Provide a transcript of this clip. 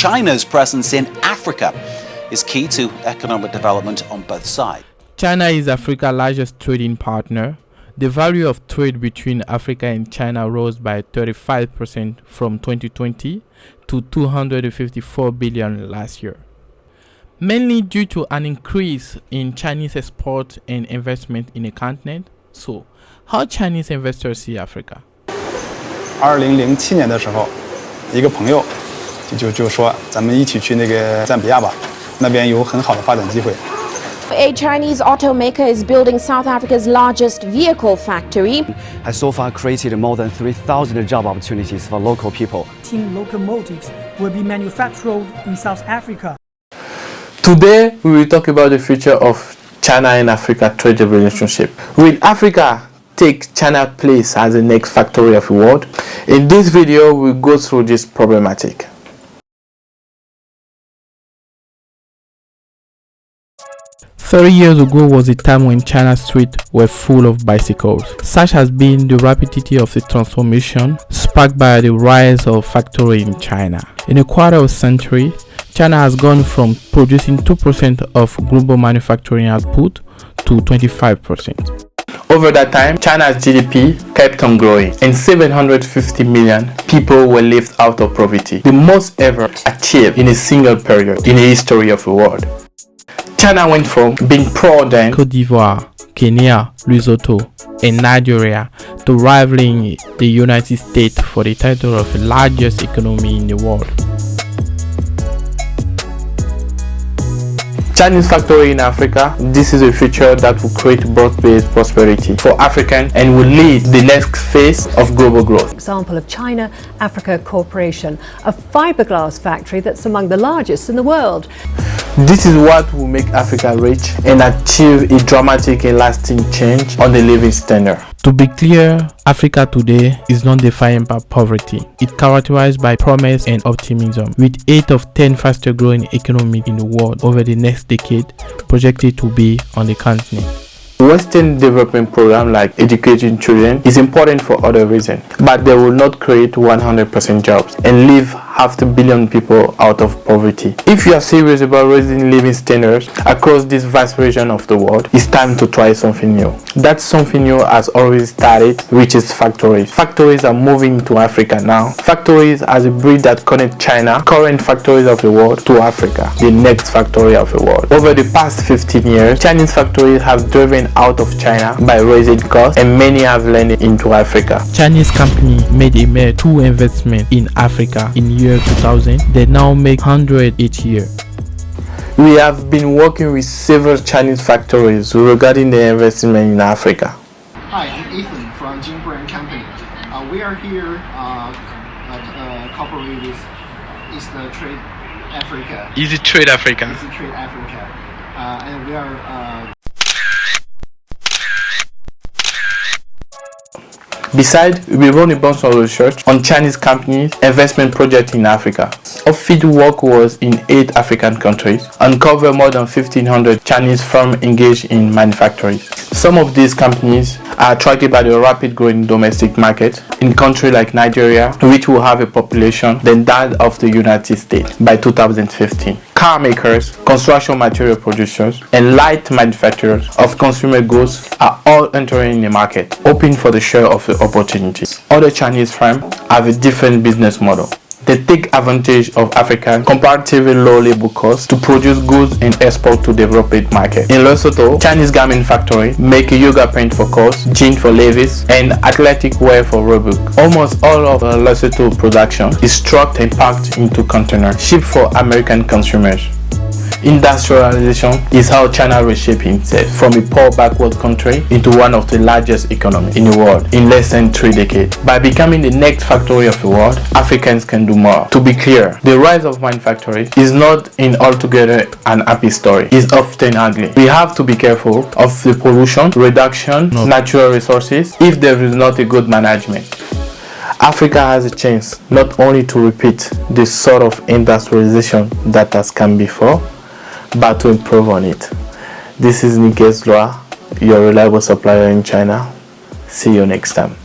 China's presence in Africa is key to economic development on both sides. China is Africa's largest trading partner. The value of trade between Africa and China rose by 35% from 2020 to 254 billion last year, mainly due to an increase in Chinese export and investment in the continent. So, how Chinese investors see Africa? 2007年的时候，一个朋友就说咱们一起去那个赞比亚吧，那边有很好的发展机会。 A Chinese automaker is building South Africa's largest vehicle factory. Has so far created more than 3,000 job opportunities for local people. 18 locomotives will be manufactured in South Africa. Today, we will talk about the future of China and Africa trade relationship. Will Africa take China's place as the next factory of the world? In this video, we'll go through this problematic. "30 years ago was a time when China's streets were full of bicycles. Such has been the rapidity of the transformation sparked by the rise of factories in China. In a quarter of a century, China has gone from producing 2% of global manufacturing output to 25%. Over that time, China's GDP kept on growing and 750 million people were left out of poverty, the most ever achieved in a single period in the history of the world. China went from being poorer than Côte d'Ivoire, Kenya, Lesotho, and Nigeria to rivaling the United States for the title of the largest economy in the world. Chinese factory in Africa, this is a future that will create broad-based prosperity for Africans and will lead the next phase of global growth. Example of China-Africa Cooperation, a fiberglass factory that's among the largest in the world. This is what will make Africa rich and achieve a dramatic and lasting change on the living standard. To be clear, Africa today is not defined by poverty. It's characterized by promise and optimism, with 8 of 10 fastest growing economies in the world over the next decade projected to be on the continent. Western development program like educating children is important for other reasons, but they will not create 100% jobs and leave 500 million people out of poverty. If you are serious about raising living standards across this vast region of the world, it's time to try something new. That something new has already started, which is factories. Factories are moving to Africa now. Factories as a bridge that connect China, current factories of the world, to Africa, the next factory of the world. Over the past 15 years, Chinese factories have driven out of China by raising costs, and many have landed into Africa. Chinese company made a mere 2 investments in Africa in year 2000. They now make 100 each year. We have been working with several Chinese factories regarding their investment in Africa. Hi, I'm Ethan from Jin Brand Company. We are here cooperating with East Trade Africa. Easy Trade Africa. Easy Trade Africa. And we are Besides, we run a bunch of research on Chinese companies' investment projects in Africa. Our field work was in 8 African countries, uncovered more than 1,500 Chinese firms engaged in manufacturing. Some of these companies are attracted by the rapid growing domestic market in countries like Nigeria, which will have a population than that of the United States by 2015. Car makers, construction material producers, and light manufacturers of consumer goods are all entering the market, hoping for the share of the opportunities. Other Chinese firms have a different business model. They take advantage of African comparatively low labor costs to produce goods and export to developed markets. In Lesotho, Chinese garment factory make a yoga print for Coast, jeans for Levi's, and athletic wear for Reebok. Almost all of Lesotho production is trucked and packed into containers, shipped for American consumers. Industrialization is how China reshaped itself from a poor backward country into one of the largest economies in the world in less than 3 decades. By becoming the next factory of the world, Africans can do more. To be clear, the rise of manufacturing is not in altogether an happy story. It's often ugly. We have to be careful of the pollution, reduction, natural resources if there is not a good management. Africa has a chance not only to repeat the sort of industrialization that has come before, but to improve on it. This is Nikes Loa, your reliable supplier in China. See you next time.